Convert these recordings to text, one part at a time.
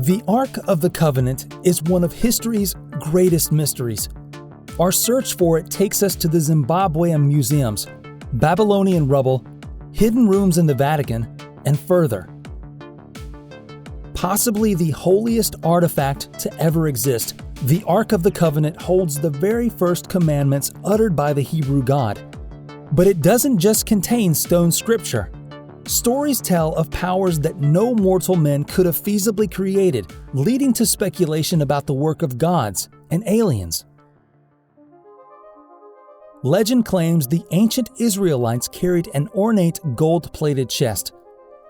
The Ark of the Covenant is one of history's greatest mysteries. Our search for it takes us to the Zimbabwean museums, Babylonian rubble, hidden rooms in the Vatican, and further. Possibly the holiest artifact to ever exist, the Ark of the Covenant holds the very first commandments uttered by the Hebrew God. But it doesn't just contain stone scripture. Stories tell of powers that no mortal men could have feasibly created, leading to speculation about the work of gods and aliens. Legend claims the ancient Israelites carried an ornate gold-plated chest.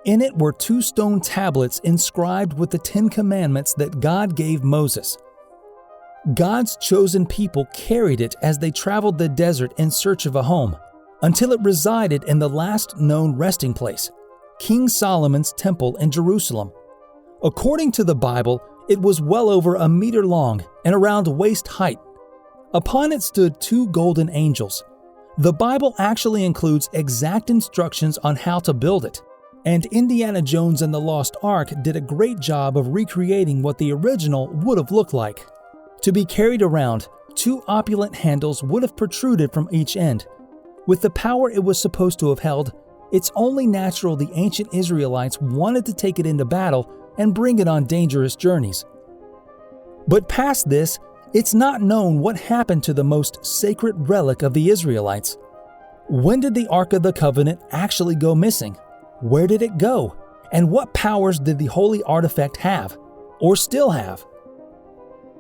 In it were 2 stone tablets inscribed with the 10 commandments that God gave Moses. God's chosen people carried it as they traveled the desert in search of a home, until it resided in the last known resting place, King Solomon's temple in Jerusalem. According to the Bible, it was well over a meter long and around waist height. Upon it stood 2 golden angels. The Bible actually includes exact instructions on how to build it, and Indiana Jones and the Lost Ark did a great job of recreating what the original would have looked like. To be carried around, 2 opulent handles would have protruded from each end. With the power it was supposed to have held, it's only natural the ancient Israelites wanted to take it into battle and bring it on dangerous journeys. But past this, it's not known what happened to the most sacred relic of the Israelites. When did the Ark of the Covenant actually go missing? Where did it go? And what powers did the holy artifact have, or still have?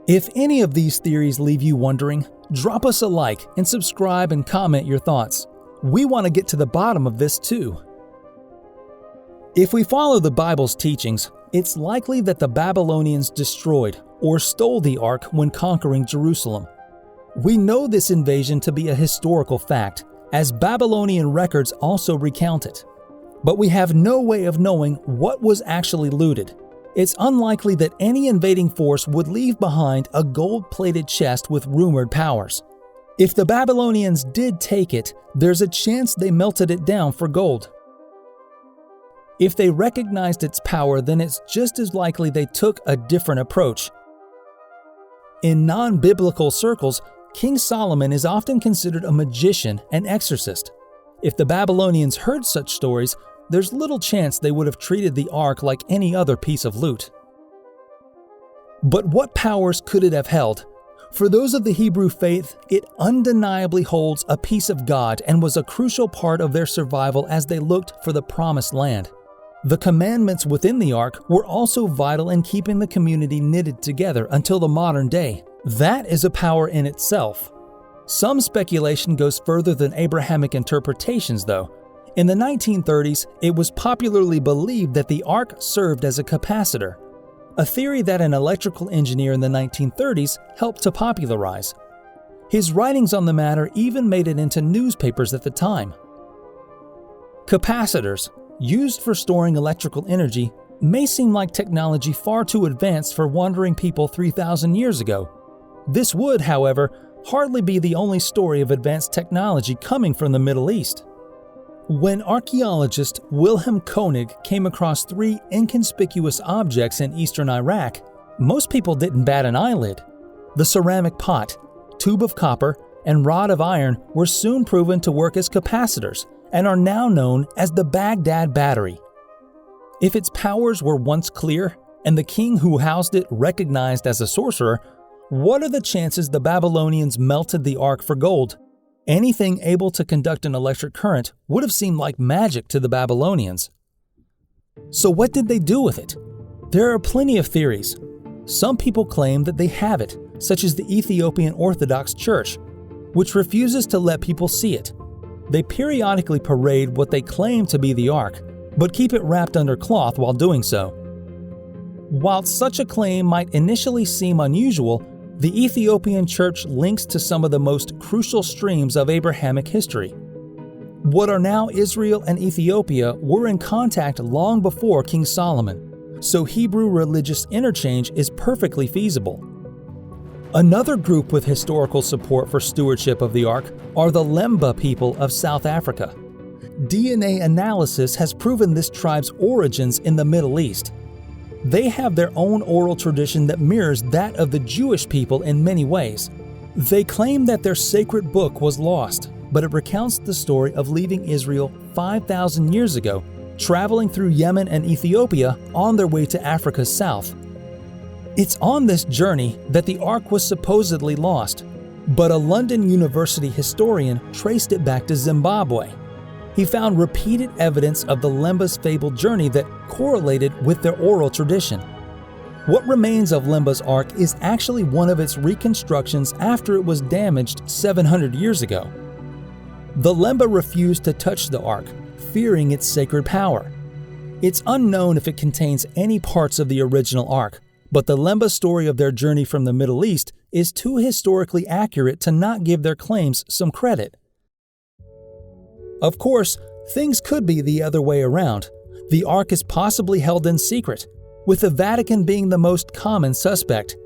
If any of these theories leave you wondering, drop us a like and subscribe and comment your thoughts. We want to get to the bottom of this too. If we follow the Bible's teachings, it's likely that the Babylonians destroyed or stole the Ark when conquering Jerusalem. We know this invasion to be a historical fact, as Babylonian records also recount it. But we have no way of knowing what was actually looted. It's unlikely that any invading force would leave behind a gold-plated chest with rumored powers. If the Babylonians did take it, there's a chance they melted it down for gold. If they recognized its power, then it's just as likely they took a different approach. In non-biblical circles, King Solomon is often considered a magician and exorcist. If the Babylonians heard such stories, there's little chance they would have treated the Ark like any other piece of loot. But what powers could it have held? For those of the Hebrew faith, it undeniably holds a piece of God and was a crucial part of their survival as they looked for the promised land. The commandments within the Ark were also vital in keeping the community knitted together until the modern day. That is a power in itself. Some speculation goes further than Abrahamic interpretations, though. In the 1930s, it was popularly believed that the Ark served as a capacitor, a theory that an electrical engineer in the 1930s helped to popularize. His writings on the matter even made it into newspapers at the time. Capacitors, used for storing electrical energy, may seem like technology far too advanced for wandering people 3,000 years ago. This would, however, hardly be the only story of advanced technology coming from the Middle East. When archaeologist 𝗝𝗾𝗃𝗀𝗃 came across 3 inconspicuous objects in eastern Iraq, most people didn't bat an eyelid. The ceramic pot, tube of copper, and rod of iron were soon proven to work as capacitors and are now known as the Baghdad Battery. If its powers were once clear and the king who housed it recognized as a sorcerer, what are the chances the Babylonians melted the Ark for gold? Anything able to conduct an electric current would have seemed like magic to the Babylonians. So what did they do with it? There are plenty of theories. Some people claim that they have it, such as the Ethiopian Orthodox Church, which refuses to let people see it. They periodically parade what they claim to be the Ark, but keep it wrapped under cloth while doing so. While such a claim might initially seem unusual, the Ethiopian Church links to some of the most crucial streams of Abrahamic history. What are now Israel and Ethiopia were in contact long before King Solomon, so Hebrew religious interchange is perfectly feasible. Another group with historical support for stewardship of the Ark are the 𝗠𝗏𝗄 people of South Africa. DNA analysis has proven this tribe's origins in the Middle East. They have their own oral tradition that mirrors that of the Jewish people in many ways. They claim that their sacred book was lost, but it recounts the story of leaving Israel 5,000 years ago, traveling through Yemen and Ethiopia on their way to Africa's south. It's on this journey that the Ark was supposedly lost, but a London University historian traced it back to Zimbabwe. He found repeated evidence of the 𝗠𝗏𝗂𝗓 fabled journey that correlated with their oral tradition. What remains of 𝗠𝗏𝗂's Ark is actually one of its reconstructions after it was damaged 700 years ago. The 𝗠𝗏𝗂 refused to touch the Ark, fearing its sacred power. It's unknown if it contains any parts of the original Ark, but the 𝗠𝗏𝗂 story of their journey from the Middle East is too historically accurate to not give their claims some credit. Of course, things could be the other way around. The Ark is possibly held in secret, with the Vatican being the most common suspect.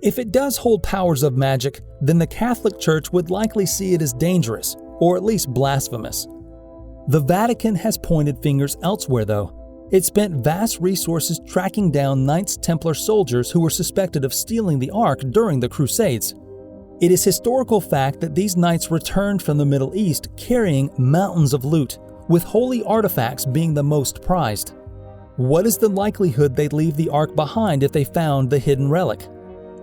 If it does hold powers of magic, then the Catholic Church would likely see it as dangerous, or at least blasphemous. The Vatican has pointed fingers elsewhere though. It spent vast resources tracking down Knights Templar soldiers who were suspected of stealing the Ark during the Crusades. It is historical fact that these knights returned from the Middle East carrying mountains of loot, with holy artifacts being the most prized. What is the likelihood they'd leave the Ark behind if they found the hidden relic?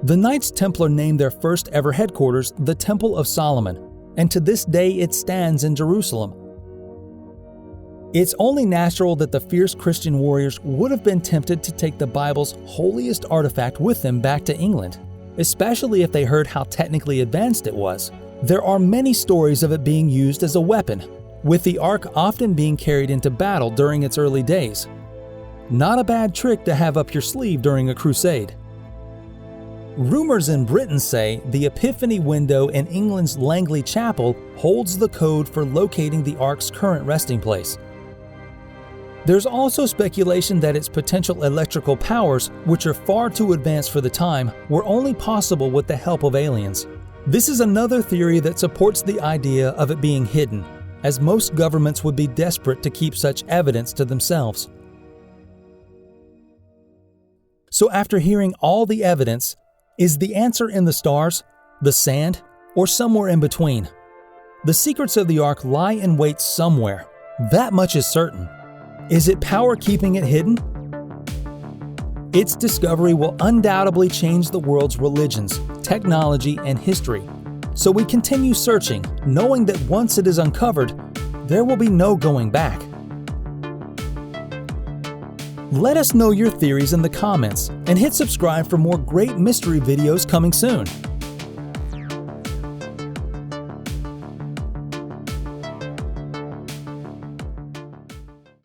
The Knights Templar named their first ever headquarters the Temple of Solomon, and to this day it stands in Jerusalem. It's only natural that the fierce Christian warriors would have been tempted to take the Bible's holiest artifact with them back to England, especially if they heard how technically advanced it was. There are many stories of it being used as a weapon, with the Ark often being carried into battle during its early days. Not a bad trick to have up your sleeve during a crusade. Rumors in Britain say the Epiphany window in England's Langley Chapel holds the code for locating the Ark's current resting place. There's also speculation that its potential electrical powers, which are far too advanced for the time, were only possible with the help of aliens. This is another theory that supports the idea of it being hidden, as most governments would be desperate to keep such evidence to themselves. So after hearing all the evidence, is the answer in the stars, the sand, or somewhere in between? The secrets of the Ark lie in wait somewhere. That much is certain. Is it power keeping it hidden? Its discovery will undoubtedly change the world's religions, technology, and history. So we continue searching, knowing that once it is uncovered, there will be no going back. Let us know your theories in the comments and hit subscribe for more great mystery videos coming soon.